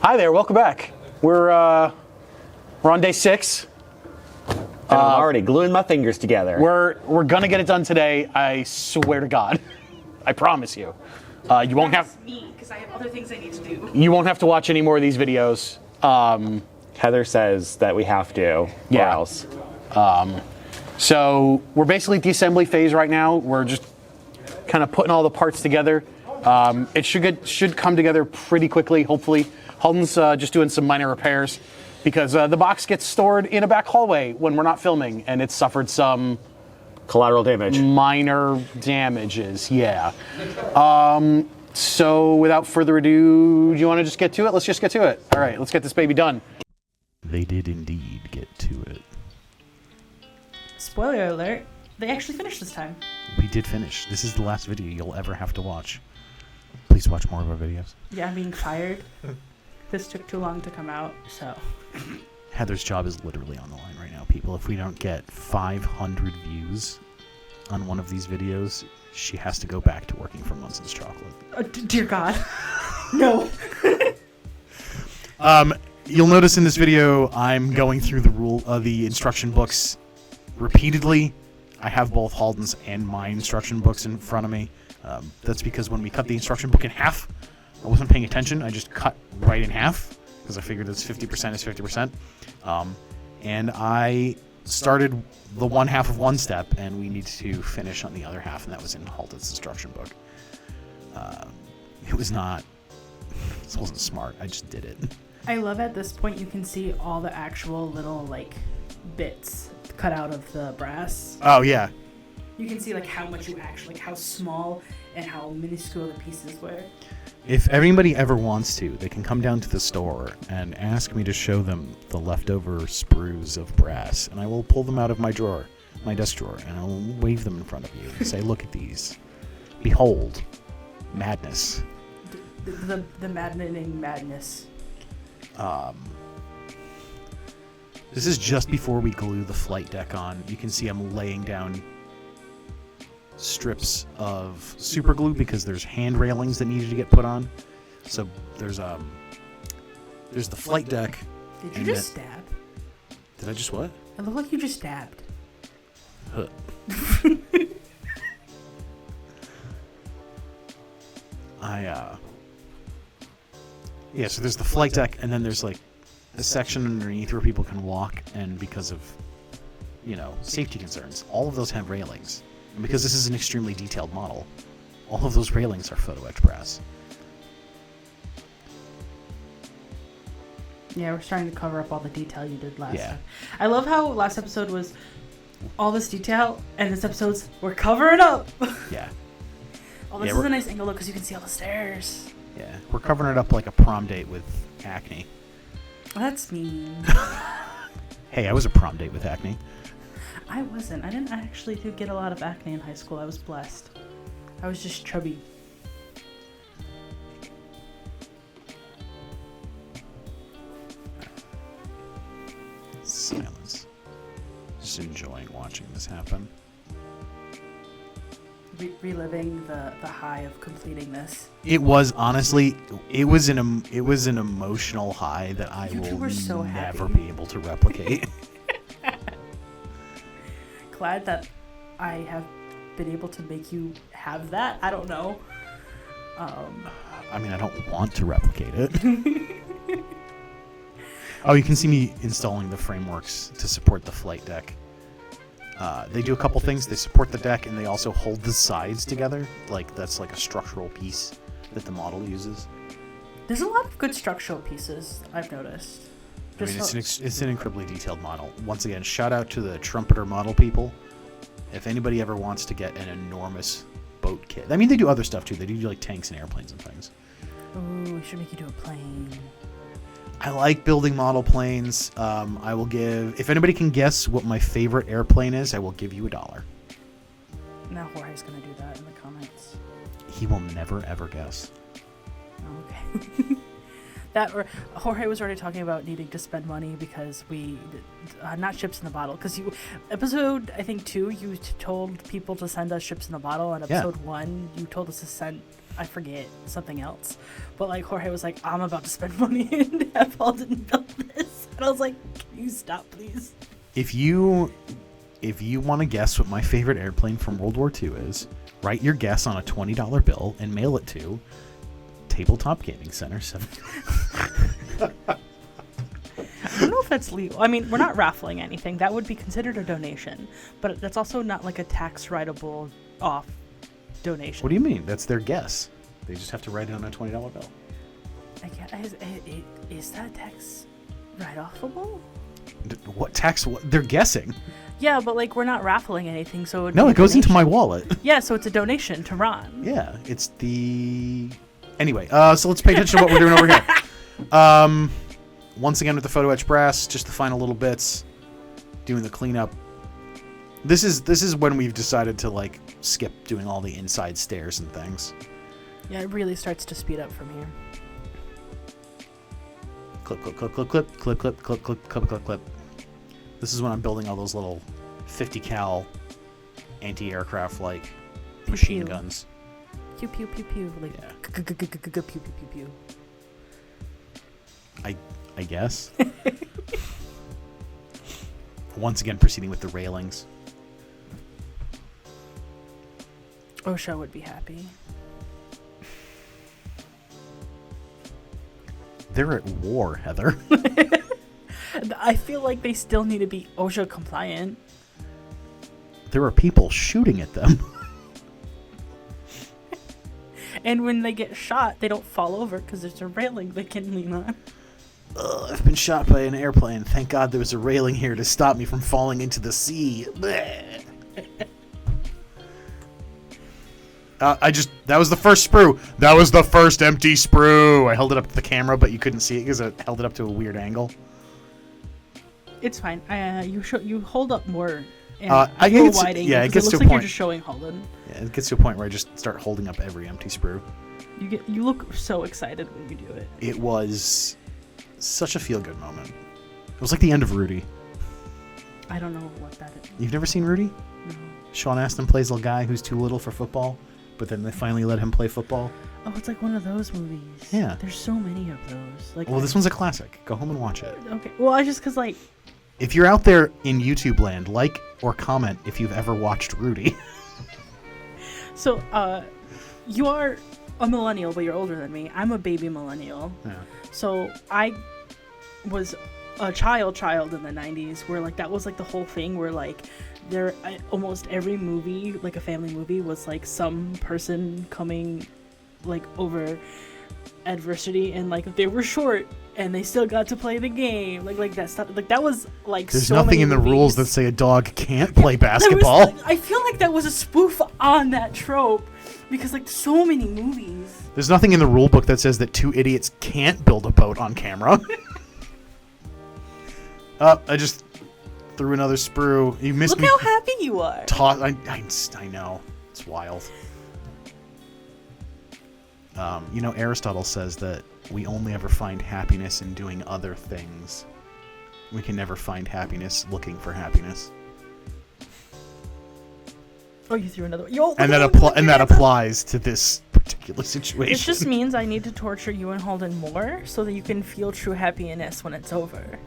Hi there, welcome back. We're on day 6. And I'm already gluing my fingers together. We're gonna get it done today. I swear to God. I promise you. You won't have. That's me, because I have other things I need to do. You won't have to watch any more of these videos. Heather says that we have to, or Yeah. else. So we're basically at the assembly phase right now. We're just kind of putting all the parts together. It should come together pretty quickly, hopefully. Holden's just doing some minor repairs because the box gets stored in a back hallway when we're not filming, and it's suffered some Collateral damage. minor damages. Yeah. So without further ado, do you want to just get to it? Let's just get to it. All right, let's get this baby done. They did indeed get to it. Spoiler alert, they actually finished this time. We did finish. This is the last video you'll ever have to watch. Please watch more of our videos. Yeah, I'm being fired. This took too long to come out, so. Heather's job is literally on the line right now, people. If we don't get 500 views on one of these videos, she has to go back to working for Munson's Chocolate. Dear God. No. You'll notice in this video, I'm going through the instruction books repeatedly. I have both Halden's and my instruction books in front of me. That's because when we cut the instruction book in half, I wasn't paying attention. I just cut right in half because I figured it's 50% is 50%. And I started the one half of one step, and we need to finish on the other half, and that was in Halden's instruction book. It was not. This wasn't smart. I just did it. I love at this point you can see all the actual little, like, bits cut out of the brass. Oh yeah. You can see, like, how much you actually, how small and how minuscule the pieces were. If anybody ever wants to, they can come down to the store and ask me to show them the leftover sprues of brass, and I will pull them out of my drawer, my desk drawer, and I will wave them in front of you and say, "Look at these. Behold, madness." The maddening madness. This is just before we glue the flight deck on. You can see I'm laying down strips of super glue because there's hand railings that needed to get put on. So there's the flight deck. Did you just stab? Did I just what? It looked like you just stabbed. Huh. Yeah, so there's the flight deck, and then there's like a section underneath where people can walk, and because of, safety concerns, all of those have railings. And because this is an extremely detailed model, all of those railings are Photo-Etch brass. Yeah, we're starting to cover up all the detail you did last Yeah. time. I love how last episode was all this detail, and this episode's we're covering up. Yeah. Oh, this Yeah, is a nice angle look because you can see all the stairs. Yeah, we're covering it up like a prom date with acne. That's mean. Hey, I was a prom date with acne. I wasn't. I didn't actually get a lot of acne in high school. I was blessed. I was just chubby. Silence. Just enjoying watching this happen. Reliving the high of completing this. It was honestly, it was an emotional high that I You two will were so never happy. be able to replicate. Glad that I have been able to make you have that. I don't know. I mean, I don't want to replicate it. Oh, you can see me installing the frameworks to support the flight deck. They do a couple things. They support the deck, and they also hold the sides together. Like, that's like a structural piece that the model uses. There's a lot of good structural pieces, I've noticed. I mean, it's an incredibly detailed model. Once again, shout out to the trumpeter model people. If anybody ever wants to get an enormous boat kit. I mean, they do other stuff, too. They do, like, tanks and airplanes and things. Ooh, we should make you do a plane. I like building model planes. I will give... If anybody can guess what my favorite airplane is, I will give you $1. Now Jorge's gonna do that in the comments. He will never, ever guess. Oh, okay. Jorge was already talking about needing to spend money because we... not ships in a bottle. Because episode, I think, 2, you told people to send us ships in a bottle. And episode 1, you told us to send I forget something else. But like Jorge was like, I'm about to spend money and have Alden build this. And I was like, can you stop, please? If you want to guess what my favorite airplane from World War II is, write your guess on a $20 bill and mail it to Tabletop Gaming Center 7. I don't know if that's legal. I mean, we're not raffling anything. That would be considered a donation. But that's also not like a tax writable off donation. What do you mean? That's their guess. They just have to write it on a $20 bill. I guess, is that tax write-offable? What tax? They're guessing. Yeah, but like we're not raffling anything, so No, it goes into my wallet. Yeah, so it's a donation to Ron. Yeah, it's the... Anyway, so let's pay attention to what we're doing over here. Once again with the Photo-Etch brass, just the final little bits, doing the cleanup. This is when we've decided to like skip doing all the inside stairs and things. Yeah, it really starts to speed up from here. Clip, clip, clip, clip, clip, clip, clip, clip, clip, clip, clip, clip. This is when I'm building all those little 50 cal anti-aircraft like machine guns. Pew pew pew pew. Like Yeah. pew pew pew pew pew. I guess. Once again, proceeding with the railings. OSHA would be happy. They're at war, Heather. I feel like they still need to be OSHA compliant. There are people shooting at them. And when they get shot, they don't fall over because there's a railing they can lean on. I've been shot by an airplane. Thank God there was a railing here to stop me from falling into the sea. That was the first sprue. That was the first empty sprue. I held it up to the camera, but you couldn't see it because I held it up to a weird angle. It's fine. You hold up more. And I go think wide angle, it gets looks to a like point. You're just showing Holden. Yeah, it gets to a point where I just start holding up every empty sprue. You look so excited when you do it. It was such a feel-good moment. It was like the end of Rudy. I don't know what that is. You've never seen Rudy? No. Sean Astin plays a guy who's too little for football, but then they finally let him play football. Oh, it's like one of those movies. Yeah. There's so many of those. Like, Well, this one's a classic. Go home and watch it. Okay. Well, I just because like. If you're out there in YouTube land, like or comment if you've ever watched Rudy. So, you are a millennial, but you're older than me. I'm a baby millennial. Yeah. So I was a child in the 90s where like that was like the whole thing where like almost every movie, like a family movie, was like some person coming like over adversity and like they were short and they still got to play the game, like that stuff. Like that was like There's so nothing many in the movies. rules that say a dog can't play That was, basketball. like, I feel like that was a spoof on that trope because like so many movies. There's nothing in the rule book that says that two idiots can't build a boat on camera. I just threw another sprue. You missed Look me. how happy you are. I know. It's wild. Aristotle says that we only ever find happiness in doing other things. We can never find happiness looking for happiness. Oh, you threw another one. Yo, And that applies to this particular situation. It just means I need to torture you and Holden more so that you can feel true happiness when it's over.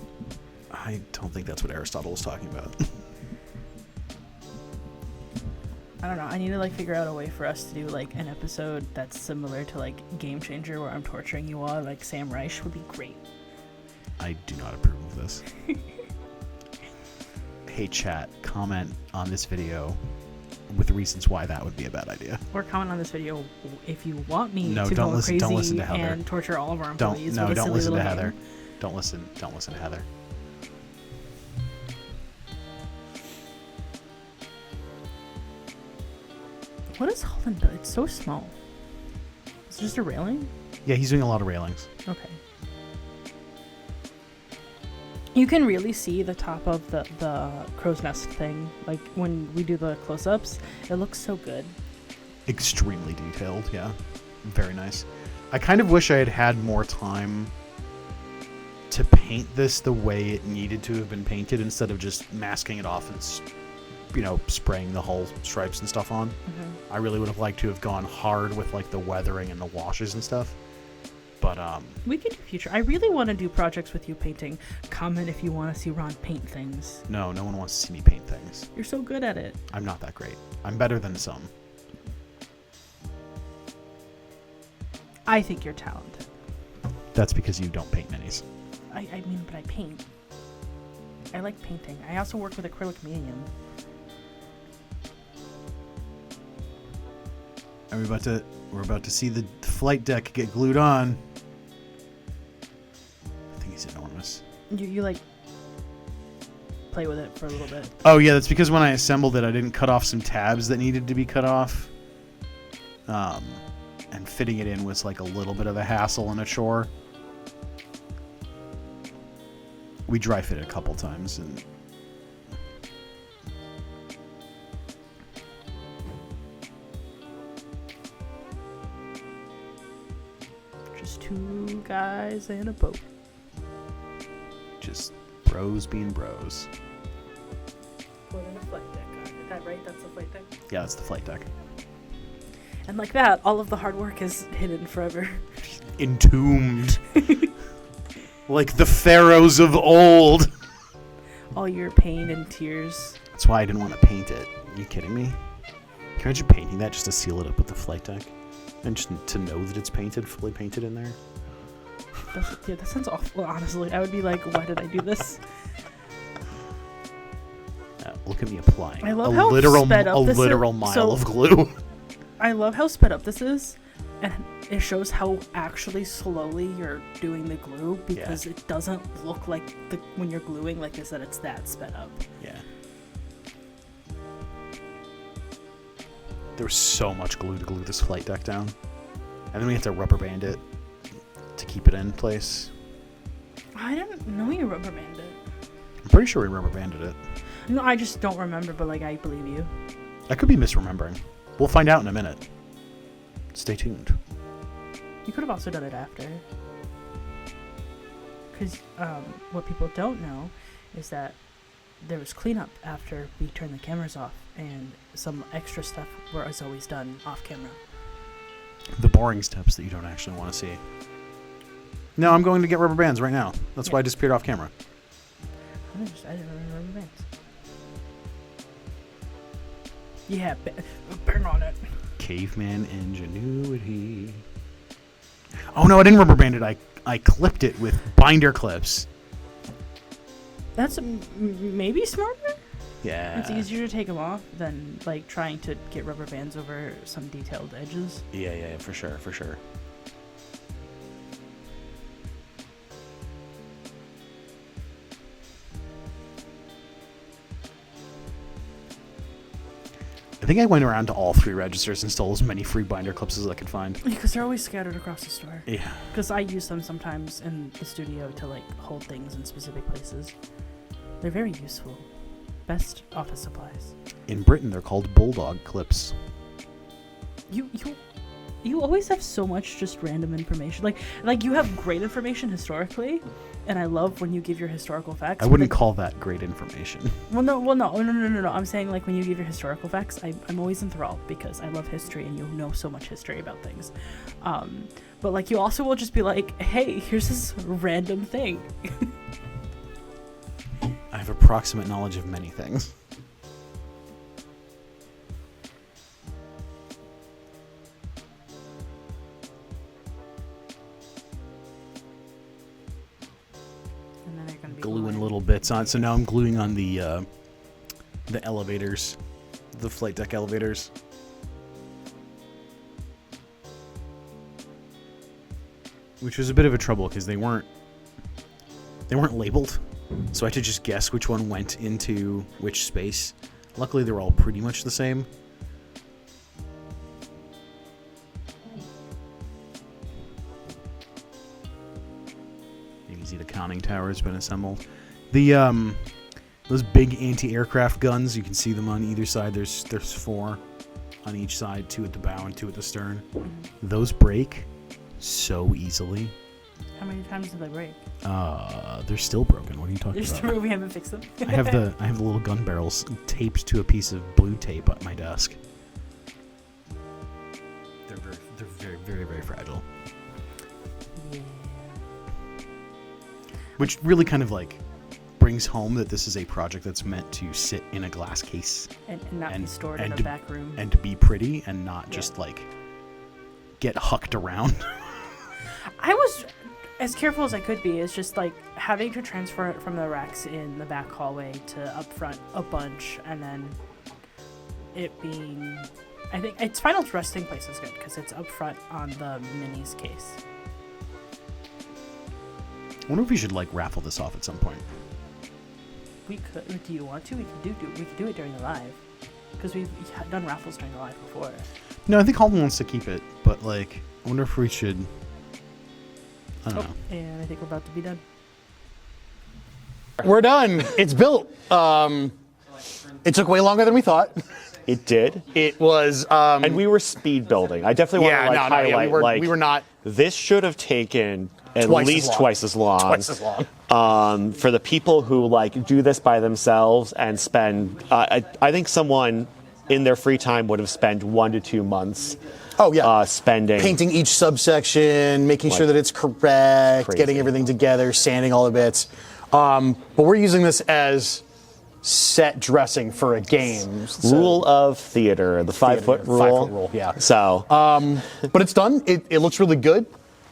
I don't think that's what Aristotle was talking about. I don't know. I need to like figure out a way for us to do like an episode that's similar to like Game Changer where I'm torturing you all like Sam Reich would be great. I do not approve of this. Hey chat, comment on this video with reasons why that would be a bad idea. Or comment on this video if you want me No, to don't go listen- don't crazy listen to Heather. and torture all of our Don't employees. with a silly listen to little Heather. game. Don't listen to Heather. What is Holden do? It's so small. It's just a railing? Yeah, he's doing a lot of railings. Okay. You can really see the top of the crow's nest thing. Like when we do the close-ups, it looks so good. Extremely detailed, yeah. Very nice. I kind of wish I had had more time to paint this the way it needed to have been painted instead of just masking it off and spraying the hull stripes and stuff on. I really would have liked to have gone hard with like the weathering and the washes and stuff. But we could do future. I really want to do projects with you painting. Comment if you want to see Ron paint things. no one wants to see me paint things. You're so good at it. I'm not that great. I'm better than some. I think you're talented. That's because you don't paint minis. I mean, but I paint. I like painting. I also work with acrylic medium. Are we we're about to see the flight deck get glued on. I think he's enormous. You like play with it for a little bit. Oh yeah, that's because when I assembled it, I didn't cut off some tabs that needed to be cut off. And fitting it in was like a little bit of a hassle and a chore. We dry fit it a couple times and Just two guys in a boat. just bros being bros. Putting a flight deck on. Is that right? That's the flight deck? Yeah, that's the flight deck. And like that, all of the hard work is hidden forever. Entombed. Like the pharaohs of old. All your pain and tears. That's why I didn't want to paint it. Are you kidding me? Can you imagine painting that just to seal it up with the flight deck? And just to know that it's painted, fully painted in there? Yeah, that sounds awful, honestly. I would be like, why did I do this? Look at me applying I love a how literal, sped up a this is. literal mile So- of glue. I love how sped up this is. And it shows how actually slowly you're doing the glue because it doesn't look like when you're gluing like this that it's that sped up. Yeah. There was so much glue to glue this flight deck down. And then we have to rubber band it to keep it in place. I didn't know you rubber banded it. I'm pretty sure we rubber banded it. No, I just don't remember, but like I believe you. I could be misremembering. We'll find out in a minute. Stay tuned. You could have also done it after. Because what people don't know is that there was cleanup after we turned the cameras off, and some extra stuff was always done off camera. The boring steps that you don't actually want to see. No, I'm going to get rubber bands right now. That's why I disappeared off camera. I didn't remember rubber bands. Yeah, burn on it. Caveman ingenuity. Oh no, I didn't rubber band it. I clipped it with binder clips. That's maybe smarter. Yeah. It's easier to take them off than like trying to get rubber bands over some detailed edges. Yeah, for sure. I think I went around to all 3 registers and stole as many free binder clips as I could find. Because they're always scattered across the store. Yeah. Because I use them sometimes in the studio to like hold things in specific places. They're very useful. Best office supplies. In Britain, they're called bulldog clips. You always have so much just random information. Like you have great information historically, and I love when you give your historical facts. I wouldn't call that great information. No. I'm saying like when you give your historical facts, I'm always enthralled because I love history and you know so much history about things. But like you also will just be like, hey, here's this random thing. I have approximate knowledge of many things. And then they're gonna be Gluing little bits on. So now I'm gluing on the elevators, the flight deck elevators. Which was a bit of a trouble because they weren't labeled. So I had to just guess which one went into which space. Luckily, they were all pretty much the same. You can see the conning tower has been assembled. The those big anti-aircraft guns, you can see them on either side. There's 4 on each side, 2 at the bow and 2 at the stern. Those break so easily. How many times do they break? They're still broken. What are you talking There's about? three. We haven't fixed them. I have the little gun barrels taped to a piece of blue tape at my desk. They're very fragile. Yeah. Which really kind of like brings home that this is a project that's meant to sit in a glass case And not be stored in a to, back room. and to be pretty and not just like get hucked around. I was as careful as I could be. It's just like having to transfer it from the racks in the back hallway to up front a bunch, and then it being, I think its final resting place is good because it's up front on the minis case. I wonder if we should like raffle this off at some point. We could. Do you want to? We could do it during the live because we've done raffles during the live before. No, I think Holden wants to keep it, but like, I wonder if we should. I don't know. And I think we're about to be done. We're done. It's built. It took way longer than we thought. It did. It was. And we were speed building. I definitely want to highlight we were not this should have taken at Twice as least long. twice as long. Twice as long. For the people who like do this by themselves and spend, I think someone in their free time would have spent 1 to 2 months. Oh yeah, spending painting each subsection, making sure that it's correct, Crazy. getting everything together, sanding all the bits. But we're using this as set dressing for a game. So- rule of theater, the 5 foot rule. 5 foot rule, yeah. So But it's done. It looks really good.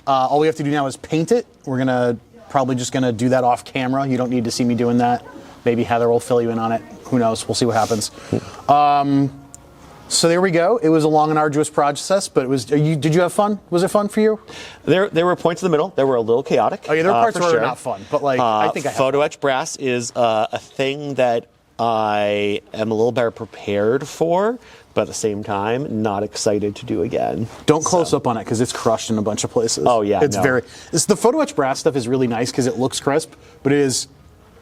All we have to do now is paint it. We're probably just gonna do that off camera. You don't need to see me doing that. Maybe Heather will fill you in on it. Who knows? We'll see what happens. So there we go. It was a long and arduous process, but it was. Did you have fun? Was it fun for you? there were points in the middle that were a little chaotic. Oh yeah, there were parts for where sure. were not fun, but like I think I had fun. Photo-Etch brass is a thing that I am a little better prepared for, but at the same time, not excited to do again. Don't close up on it because it's crushed in a bunch of places. Oh, yeah, it's no. the Photo-Etch brass stuff is really nice because it looks crisp, but it is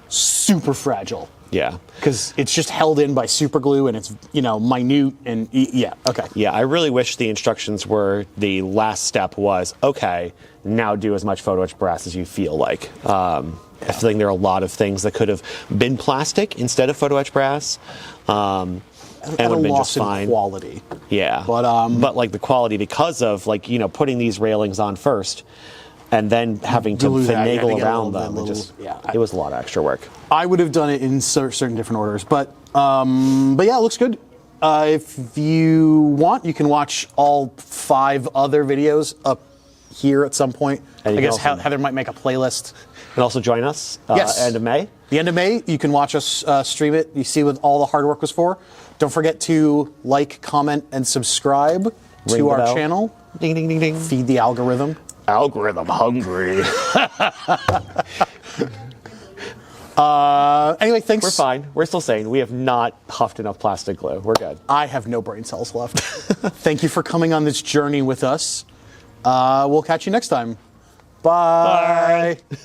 super fragile. Yeah. Because it's just held in by super glue and it's minute and yeah. Okay. Yeah, I really wish the instructions were the last step was, okay, now do as much Photo-Etch brass as you feel like. I feel like there are a lot of things that could have been plastic instead of Photo-Etch brass. And would have been just fine. Quality. Yeah. But like the quality because of putting these railings on first and then having to Glue that, finagle get a around little them. bit, It was a lot of extra work. I would have done it in certain different orders, but yeah, it looks good. If you want, you can watch all 5 other videos up here at some point. And I you guess can also- Heather might make a playlist. And also join us Yes. end of May. The end of May, you can watch us stream it. You see what all the hard work was for. Don't forget to like, comment, and subscribe Ring to the our bell. channel. Ding, ding, ding, ding. Feed the algorithm. Algorithm hungry. Anyway, thanks. We're fine. We're still sane. We have not huffed enough plastic glue. We're good. I have no brain cells left. Thank you for coming on this journey with us. We'll catch you next time. Bye.